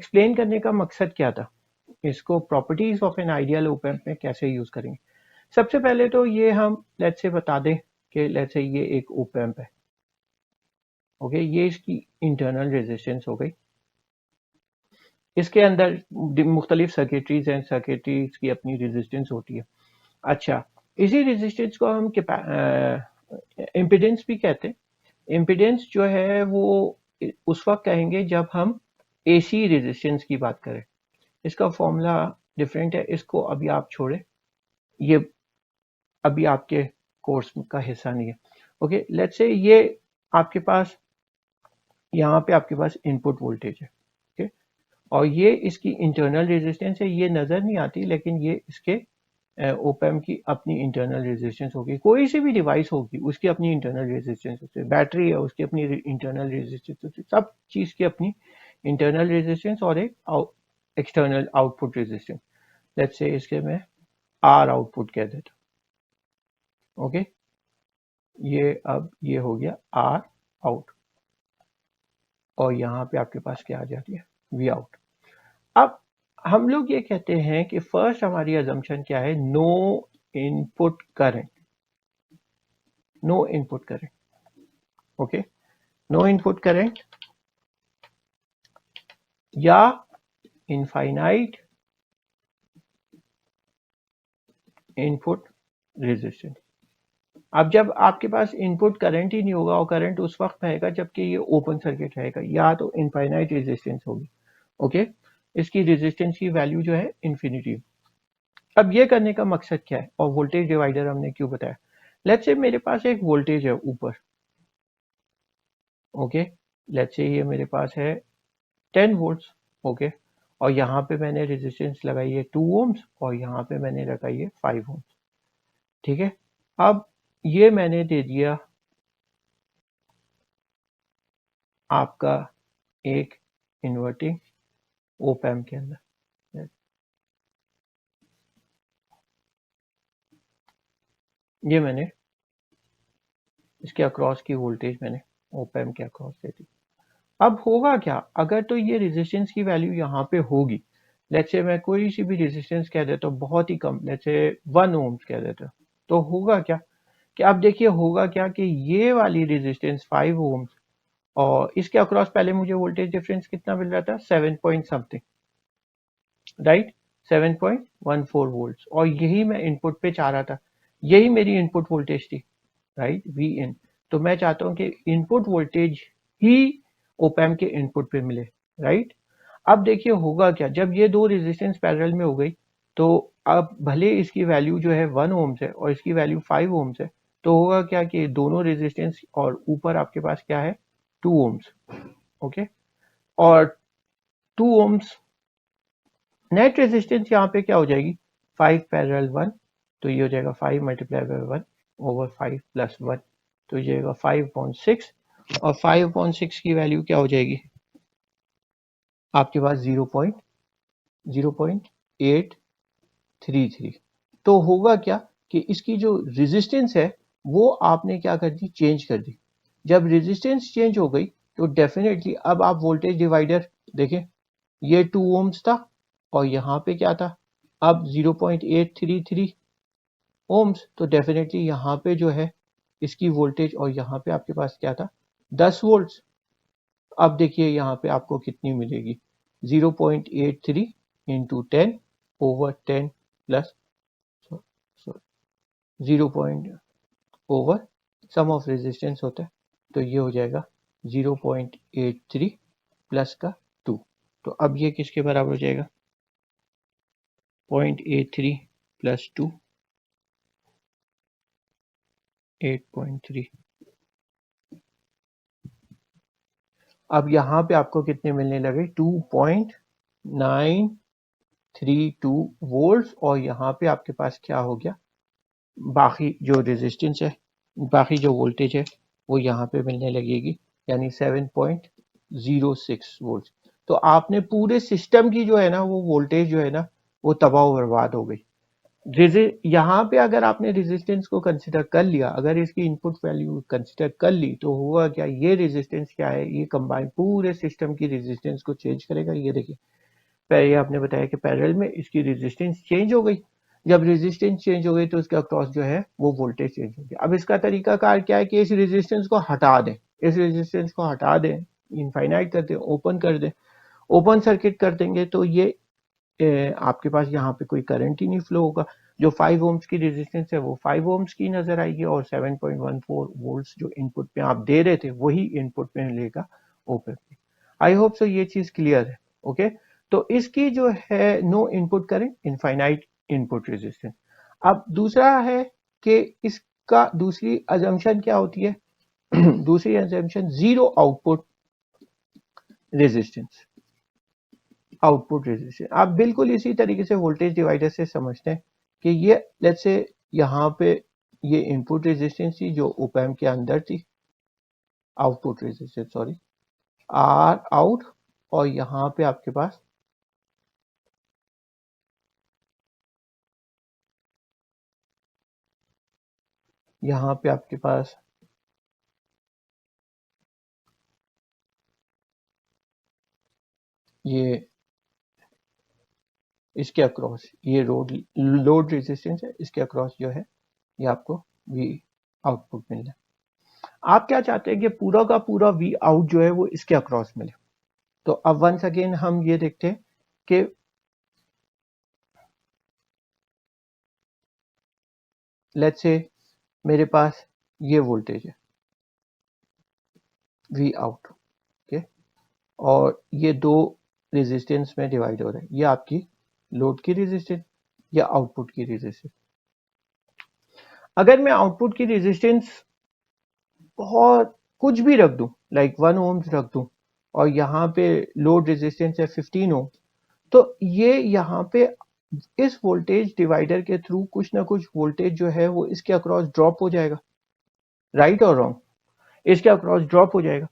Explain करने का मकसद क्या था, इसको properties of an ideal op amp में कैसे यूज करेंगे। सबसे पहले तो ये हम लेट्स से बता दें कि लेट्स से ये एक ओप एम्प है, ओके, ये इसकी इंटरनल रेजिस्टेंस हो गई, इसके अंदर मुख्तलिफ सर्किटरीज हैं, सर्किटरीज की अपनी रेजिस्टेंस होती है। अच्छा, इसी रेजिस्टेंस को हम इम्पिडेंस भी कहते हैं। इम्पिडेंस जो है वो उस वक्त कहेंगे जब हम एसी रेजिस्टेंस की बात करें। इसका फॉर्मूला डिफरेंट है, इसको अभी आप छोड़ें, ये अभी आपके कोर्स का हिस्सा नहीं है। ओके, लेट्स से ये आपके पास यहाँ पे आपके पास इनपुट वोल्टेज है, ओके, और ये इसकी इंटरनल रेजिस्टेंस है, ये नजर नहीं आती लेकिन ये इसके ओप एम्प की अपनी इंटरनल रेजिस्टेंस होगी। कोई सी भी डिवाइस होगी उसकी अपनी इंटरनल रेजिस्टेंस होती है, बैटरी है उसकी अपनी इंटरनल रेजिस्टेंस होती है, सब चीज की अपनी इंटरनल रेजिस्टेंस और एक external output resistance. Let's say इसके मैं आर आउटपुट कह देता हूं, ओके, ये अब ये हो गया आर आउट, और यहाँ पे आपके पास क्या आ जाती है, वी आउट। अब हम लोग ये कहते हैं कि फर्स्ट हमारी अजम्पशन क्या है, no input current, no input current, okay, no input current या इनफाइनाइट इनपुट रेजिस्टेंस। अब जब आपके पास इनपुट करंट ही नहीं होगा, और करंट उस वक्त रहेगा जबकि ये ओपन सर्किट रहेगा, या तो इनफाइनाइट रेजिस्टेंस होगी, ओके, इसकी रेजिस्टेंस की वैल्यू जो है इन्फिनिटी। अब ये करने का मकसद क्या है, और वोल्टेज डिवाइडर हमने क्यों बताया। लेट्स से मेरे पास एक वोल्टेज है ऊपर, ओके, लेट्स से ये मेरे पास है 10 वोल्ट्स, ओके, और यहाँ पे मैंने रेजिस्टेंस लगाई है 2 ओम्स, और यहाँ पे मैंने लगाई है 5 ओम्स, ठीक है। अब ये मैंने दे दिया आपका एक इन्वर्टिंग ओप एम्प के अंदर, ये मैंने इसके अक्रॉस की वोल्टेज मैंने ओप एम्प के अक्रॉस दे दी। अब होगा क्या, अगर तो ये रेजिस्टेंस की वैल्यू यहाँ पे होगी, लेट्स से मैं कोई सी भी रेजिस्टेंस कह देता हूँ बहुत ही कम, लेट्स से 1 ओम्स कह देता हूँ, तो होगा क्या कि अब देखिए होगा क्या कि ये वाली रेजिस्टेंस 5 ओम्स और इसके अक्रॉस पहले मुझे वोल्टेज डिफरेंस कितना मिल रहा था, 7 पॉइंट समथिंग, राइट, 7.14 वोल्ट्स, और यही मैं इनपुट पे चाह रहा था, यही मेरी इनपुट वोल्टेज थी, राइट, वी इन। तो मैं चाहता हूं कि इनपुट वोल्टेज ही ओप एम्प के इनपुट पे मिले, राइट। अब देखिए होगा क्या, जब ये दो रेजिस्टेंस पैरेलल में हो गई, तो अब भले इसकी वैल्यू जो है 1 ओम्स है और इसकी वैल्यू 5 ओम्स है, तो होगा क्या कि दोनों रेजिस्टेंस और ऊपर आपके पास क्या है 2 ओम्स, ओके, और 2 ओम्स नेट रेजिस्टेंस यहाँ पे क्या हो जाएगी 5 पैरेलल 1, तो ये हो जाएगा 5 मल्टीप्लाई बाय 1 ओवर 5 प्लस 1, तो ये जाएगा 5.6, और 5.6 की वैल्यू क्या हो जाएगी आपके पास 0.833। तो होगा क्या कि इसकी जो रेजिस्टेंस है वो आपने क्या कर दी, चेंज कर दी। जब रेजिस्टेंस चेंज हो गई तो डेफिनेटली अब आप वोल्टेज डिवाइडर देखें, ये 2 ओम्स था और यहाँ पे क्या था अब 0.833 ओम्स, तो डेफिनेटली यहाँ पे जो है इसकी वोल्टेज, और यहाँ पे आपके पास क्या था 10 वोल्ट्स। अब देखिए यहाँ पे आपको कितनी मिलेगी 0.83 into 10 over 10 plus 0 over sum of resistance होता है, तो ये हो जाएगा 0.83 प्लस का 2, तो अब ये किसके बराबर हो जाएगा 0.83 प्लस 2 8.3। अब यहाँ पे आपको कितने मिलने लगे 2.932 वोल्ट्स, और यहाँ पे आपके पास क्या हो गया बाकी जो रेजिस्टेंस है, बाकी जो वोल्टेज है वो यहाँ पे मिलने लगेगी, यानी 7.06 वोल्ट। तो आपने पूरे सिस्टम की जो है ना वो वोल्टेज जो है ना वो तबाह बर्बाद हो गई। यहाँ पे अगर आपने रेजिस्टेंस को कंसिडर कर लिया, अगर इसकी इनपुट वैल्यू कंसिडर कर ली, तो हुआ क्या, ये रेजिस्टेंस क्या है, ये कंबाइन पूरे सिस्टम की रेजिस्टेंस को चेंज करेगा। ये देखिए, पहले आपने बताया कि पैरेलल में इसकी रेजिस्टेंस चेंज हो गई। जब रेजिस्टेंस चेंज हो गई तो इसका अक्रॉस जो है वो वोल्टेज चेंज हो गया। अब इसका तरीकाकार क्या है कि इस रेजिस्टेंस को हटा दें, इस रेजिस्टेंस को हटा दें, इनफाइनाइट कर दें, ओपन कर दें। ओपन सर्किट कर देंगे तो ये आपके पास यहाँ पे कोई करंट ही नहीं फ्लो होगा। जो 5 ओम्स की रेजिस्टेंस है वो 5 ओम्स की नजर आएगी, और 7.14 वोल्ट्स जो इनपुट पे आप दे रहे थे वही इनपुट पे लेगा ओपन पे। आई होप सो ये चीज क्लियर है। ओके, तो इसकी जो है no input current, infinite input resistance. अब दूसरा है कि इसका दूसरी अजम्पशन क्या होती है दूसरी assumption zero output resistance. Output resistance आप बिल्कुल इसी तरीके से वोल्टेज डिवाइडर से समझते हैं कि ये लेट्स से यहाँ पे ये इनपुट रेजिस्टेंस थी जो ऑप एम्प के अंदर थी, output resistance sorry, R out, और यहाँ पे आपके पास ये इसके अक्रॉस ये लोड रेजिस्टेंस है, इसके अक्रॉस जो है ये आपको वी आउटपुट मिल रहा है। आप क्या चाहते हैं कि पूरा का पूरा वी आउट जो है वो इसके अक्रॉस मिले। तो अब वंस अगेन हम ये देखते हैं कि लेट्स से मेरे पास ये वोल्टेज है वी आउट, ओके, और ये दो रेजिस्टेंस में डिवाइड हो रहा है, ये आपकी लोड की रेजिस्टेंस या आउटपुट की रेजिस्टेंस। अगर मैं आउटपुट की रेजिस्टेंस बहुत कुछ भी रख दूं, लाइक 1 ओम्स रख दूं, और यहाँ पे लोड रेजिस्टेंस है 15 ओम, तो ये यहाँ पे इस वोल्टेज डिवाइडर के थ्रू कुछ ना कुछ वोल्टेज जो है वो इसके अक्रॉस ड्रॉप हो जाएगा, राइट और रॉन्ग, इसके अक्रॉस ड्रॉप हो जाएगा।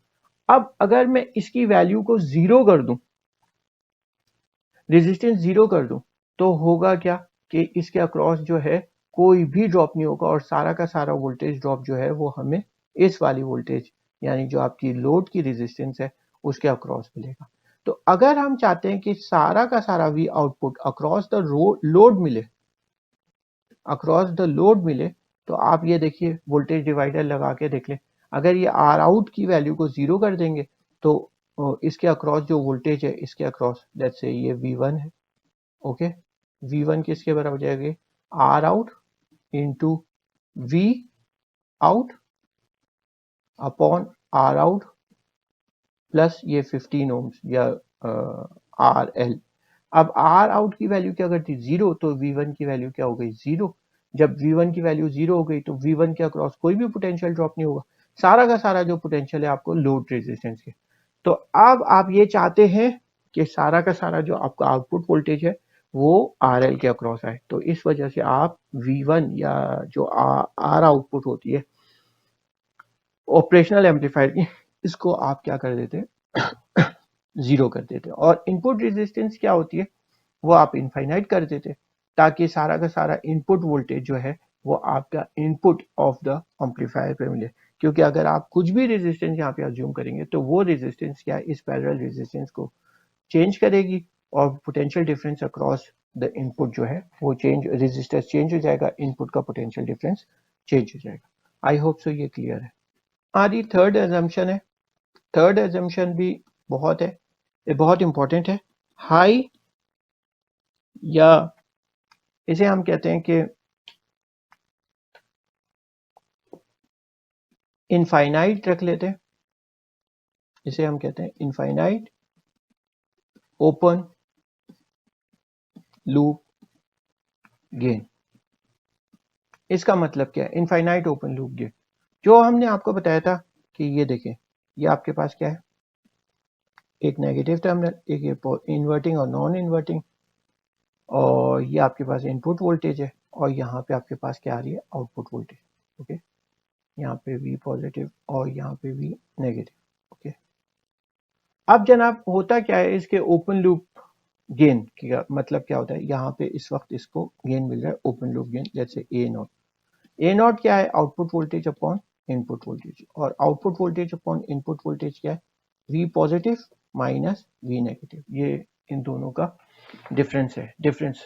अब अगर मैं इसकी वैल्यू को जीरो कर दूं, रेजिस्टेंस जीरो कर दूं, तो होगा क्या कि इसके अक्रॉस जो है कोई भी ड्रॉप नहीं होगा, और सारा का सारा वोल्टेज ड्रॉप जो है वो हमें इस वाली वोल्टेज यानी जो आपकी लोड की रेजिस्टेंस है उसके अक्रॉस मिलेगा। तो अगर हम चाहते हैं कि सारा का सारा we output across the load मिले, अक्रॉस द लोड मिले, तो आप ये देखिए वोल्टेज डिवाइडर लगा के देख लें। अगर ये आर आउट की वैल्यू को जीरो कर देंगे तो इसके अक्रॉस जो वोल्टेज है इसके अक्रॉस लेट्स से ये V1 है, ओके, V1 किसके बराबर हो जाएगी, R out into V out upon R out plus ये 15 ओम्स या आर एल। अब आर आउट की वैल्यू क्या करती, जीरो, तो V1 की वैल्यू क्या हो गई, जीरो। जब V1 की वैल्यू जीरो हो गई तो V1 के अक्रॉस कोई भी पोटेंशियल ड्रॉप नहीं होगा, सारा का सारा जो पोटेंशियल है आपको लोड रेजिस्टेंस के। तो अब आप ये चाहते हैं कि सारा का सारा जो आपका आउटपुट वोल्टेज है वो आर एल के अक्रॉस आए, तो इस वजह से आप V1 या जो आर आउटपुट होती है ऑपरेशनल एम्पलीफायर की, इसको आप क्या कर देते हैं जीरो कर देते हैं, और इनपुट रेजिस्टेंस क्या होती है वो आप इनफाइनाइट कर देते, ताकि सारा का सारा इनपुट वोल्टेज जो है वो आपका इनपुट ऑफ द एम्पलीफायर पे मिले। क्योंकि अगर आप कुछ भी रेजिस्टेंस यहाँ पे अज्यूम करेंगे तो वो रेजिस्टेंस क्या है, इस पैरेलल रेजिस्टेंस को चेंज करेगी, और potential difference across the input जो है वो चेंज, रेजिस्टेंस चेंज हो जाएगा, इनपुट का पोटेंशियल डिफरेंस चेंज हो जाएगा। आई होप सो ये क्लियर है। हमारी थर्ड एजम्पशन है, थर्ड एजम्पशन भी बहुत है, ये बहुत इंपॉर्टेंट है। हाई, या इसे हम कहते हैं कि इनफाइनाइट रख लेते हैं, इसे हम कहते हैं इनफाइनाइट ओपन लूप गेन। इसका मतलब क्या है इनफाइनाइट ओपन लूप गेन, जो हमने आपको बताया था कि ये देखें, ये आपके पास क्या है, एक नेगेटिव टर्मिनल, एक ये इन्वर्टिंग और नॉन इन्वर्टिंग, और ये आपके पास इनपुट वोल्टेज है, और यहाँ पे आपके पास क्या आ रही है, आउटपुट वोल्टेज, ओके, यहाँ पे V पॉजिटिव और यहाँ पे V नेगेटिव, ओके। अब जनाब होता क्या है इसके ओपन लूप गेन का मतलब क्या होता है, यहाँ पे इस वक्त इसको गेन मिल रहा है ओपन लूप गेन, जैसे ए नॉट। ए नॉट क्या है, output voltage upon input voltage, और output voltage upon input voltage क्या है, V positive minus V negative. ये इन दोनों का डिफरेंस है, difference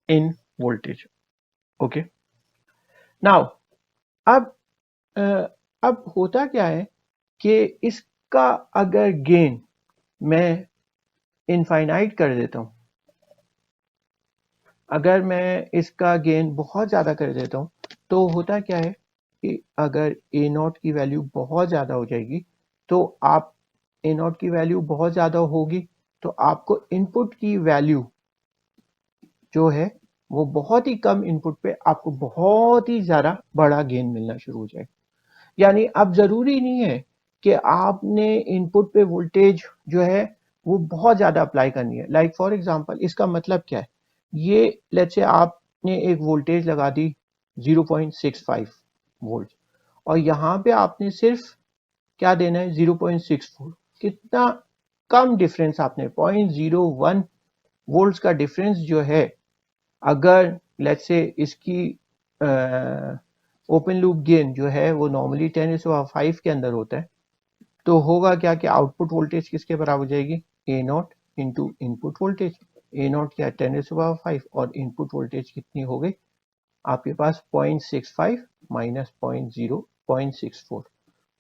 in voltage. Okay, now अब अब होता क्या है कि इसका अगर गेन मैं इनफाइनाइट कर देता हूं, अगर मैं इसका गेन बहुत ज़्यादा कर देता हूँ, तो होता क्या है कि अगर ए नॉट की वैल्यू बहुत ज़्यादा हो जाएगी, तो आप ए नॉट की वैल्यू बहुत ज़्यादा होगी तो आपको इनपुट की वैल्यू जो है वो बहुत ही कम इनपुट पे आपको बहुत ही ज़्यादा बड़ा गेन मिलना शुरू हो जाएगा। यानी अब ज़रूरी नहीं है कि आपने इनपुट पे वोल्टेज जो है वो बहुत ज़्यादा अप्लाई करनी है। लाइक फॉर एग्जांपल, इसका मतलब क्या है, ये लेट्स से आपने एक वोल्टेज लगा दी 0.65 वोल्ट, और यहाँ पे आपने सिर्फ क्या देना है, 0.64। कितना कम डिफरेंस, आपने 0.01 वोल्ट्स का डिफरेंस जो है, अगर लेट्स से इसकी ओपन लूप गेन जो है वो नॉर्मली 10⁵ के अंदर होता है, तो होगा क्या कि आउटपुट वोल्टेज किसके बराबर हो जाएगी, A naught into input voltage. A naught क्या, 10⁵, और इनपुट वोल्टेज कितनी हो गई आपके पास, 0.65 माइनस 0.64।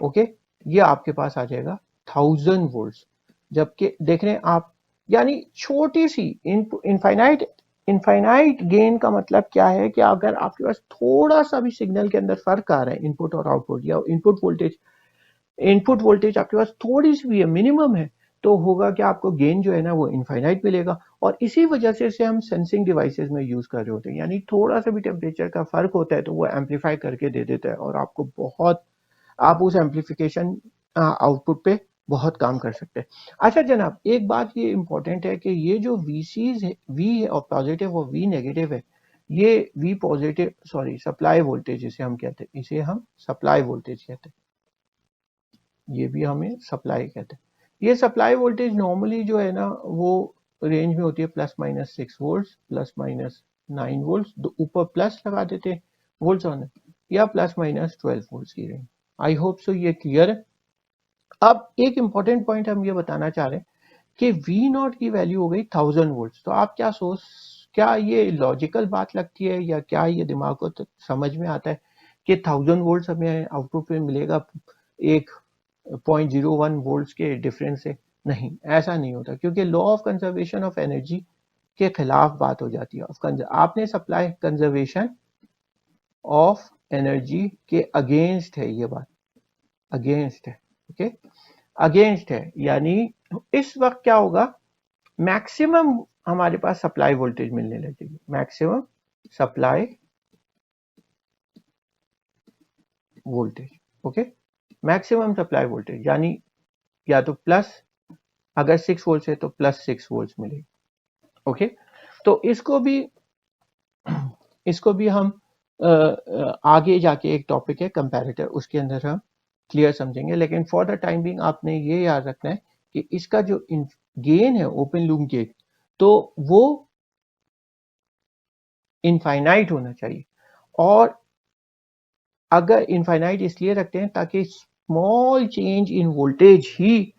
ओके, ये आपके पास आ जाएगा 1000 वोल्ट्स। जबकि देख रहे हैं आप, यानी छोटी सी इनफाइनाइट, इनफाइनाइट गेन का मतलब क्या है कि अगर आपके पास थोड़ा सा भी सिग्नल के अंदर फर्क आ रहा है, इनपुट और आउटपुट, या इनपुट वोल्टेज आपके पास थोड़ी सी भी है, मिनिमम है, तो होगा कि आपको गेन जो है ना वो इनफाइनाइट मिलेगा। और इसी वजह से हम सेंसिंग डिवाइसेस में यूज कर रहे होते हैं, यानी थोड़ा सा भी टेम्परेचर का फर्क होता है तो वो एम्पलीफाई करके दे देता है, और आपको बहुत, आप उस एम्पलीफिकेशन आउटपुट पे बहुत काम कर सकते हैं। अच्छा जनाब, एक बात ये इंपॉर्टेंट है कि ये जो वीसीज है, वी है और पॉजिटिव और वी नेगेटिव है, ये V positive, sorry supply voltage इसे हम कहते हैं, इसे हम सप्लाई वोल्टेज कहते हैं, ये भी हमें सप्लाई कहते हैं। ये सप्लाई वोल्टेज नॉर्मली जो है ना वो रेंज में होती है ±6 वोल्ट, ±9 वोल्ट, ऊपर प्लस लगा देते हैं वोल्ट्स ऑन, या ±12 वोल्ट की रेंज। आई होप सो ये क्लियर है। अब एक इंपॉर्टेंट पॉइंट हम ये बताना चाह रहे हैं कि वी नॉट की वैल्यू हो गई 1000 वोल्ट। तो आप क्या सोच, क्या ये लॉजिकल बात लगती है, या क्या ये दिमाग को समझ में आता है कि 1000 वोल्ट हमें आउटपुट पे मिलेगा एक 0.01 वोल्ट्स के डिफरेंस से? नहीं, ऐसा नहीं होता, क्योंकि law of conservation of energy के खिलाफ बात हो जाती है। आपने सप्लाई कंजर्वेशन ऑफ एनर्जी के अगेंस्ट है ये बात, अगेंस्ट है। ओके, अगेंस्ट है, यानी इस वक्त क्या होगा, मैक्सिमम हमारे पास सप्लाई वोल्टेज मिलने लगेगी, maximum supply voltage. Okay, maximum supply voltage यानी या तो प्लस, अगर 6 वोल्ट है तो +6 वोल्ट मिलेगी। ओके, तो इसको भी हम आगे जाके एक टॉपिक है कंपैरेटर, उसके अंदर हम क्लियर समझेंगे, लेकिन फॉर द टाइम बिंग आपने ये याद रखना है कि इसका जो गेन है ओपन लूप गेन, तो वो इनफाइनाइट होना चाहिए। और अगर इनफाइनाइट इसलिए रखते हैं ताकि स्मॉल चेंज इन वोल्टेज ही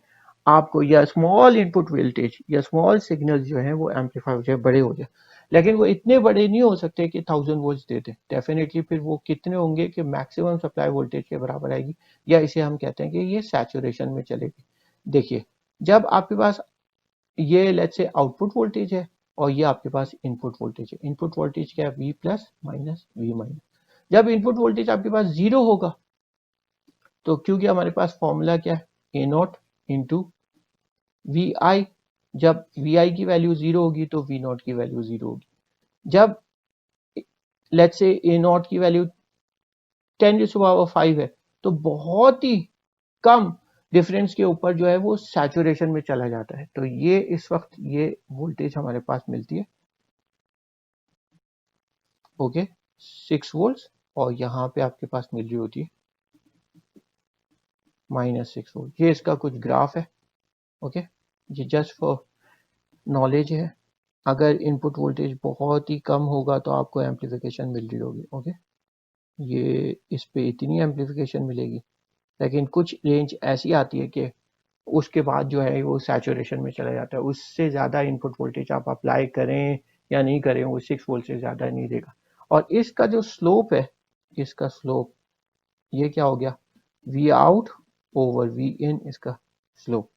आपको, या स्मॉल इनपुट वोल्टेज या स्मॉल सिग्नल जो है वो एम्पलीफाई हो जाए, बड़े हो जाए, लेकिन वो इतने बड़े नहीं हो सकते कि 1000 वोल्ट दे दे। डेफिनेटली फिर वो कितने होंगे कि मैक्सिमम सप्लाई वोल्टेज के बराबर आएगी, या इसे हम कहते हैं कि ये सैचुरेशन में चलेगी। देखिए, जब आपके पास ये लेट्स से आउटपुट वोल्टेज है और ये आपके पास इनपुट वोल्टेज है, इनपुट वोल्टेज क्या है, V plus minus V minus. जब इनपुट वोल्टेज आपके पास 0 होगा, तो क्योंकि हमारे पास फॉर्मूला क्या है, ए नॉट इंटू वी आई, जब वी आई की वैल्यू 0 होगी तो वी नॉट की वैल्यू 0 होगी। जब लेट्स से ए नॉट की वैल्यू 10⁵ है, तो बहुत ही कम डिफरेंस के ऊपर जो है वो सैचुरेशन में चला जाता है। तो ये इस वक्त ये वोल्टेज हमारे पास मिलती है, ओके, 6 वोल्ट, और यहाँ पे आपके पास मिल रही होती है -6 वोल्ट। ये इसका कुछ ग्राफ है, ओके, ये जस्ट फॉर नॉलेज है, अगर इनपुट वोल्टेज बहुत ही कम होगा तो आपको एम्पलीफिकेशन मिल रही होगी। ओके, ये इस पे इतनी एम्पलीफिकेशन मिलेगी, लेकिन कुछ रेंज ऐसी आती है कि उसके बाद जो है वो सैचुरेशन में चला जाता है, उससे ज़्यादा इनपुट वोल्टेज आप अप्लाई करें या नहीं करें वो 6 वोल्ट से ज़्यादा नहीं देगा। और इसका जो स्लोप है, इसका स्लोप ये क्या हो गया, वी आउट ओवर वी इन इसका स्लोप,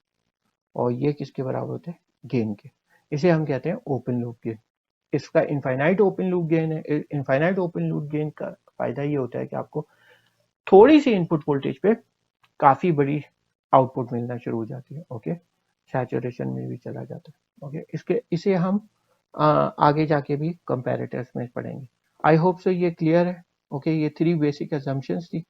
और ये किसके बराबर होते हैं, गेन के। इसे हम कहते हैं ओपन लूप गेन। इसका इनफाइनाइट ओपन लूप गेन है। इनफाइनाइट ओपन लूप गेन का फायदा ये होता है कि आपको थोड़ी सी इनपुट वोल्टेज पे काफी बड़ी आउटपुट मिलना शुरू हो जाती है। ओके, सैचुरेशन में भी चला जाता है। ओके, इसे हम आगे जाके भी कंपैरेटर्स में पढ़ेंगे। आई होप सो ये क्लियर है। ओके, ये 3 बेसिक असम्पशंस थी।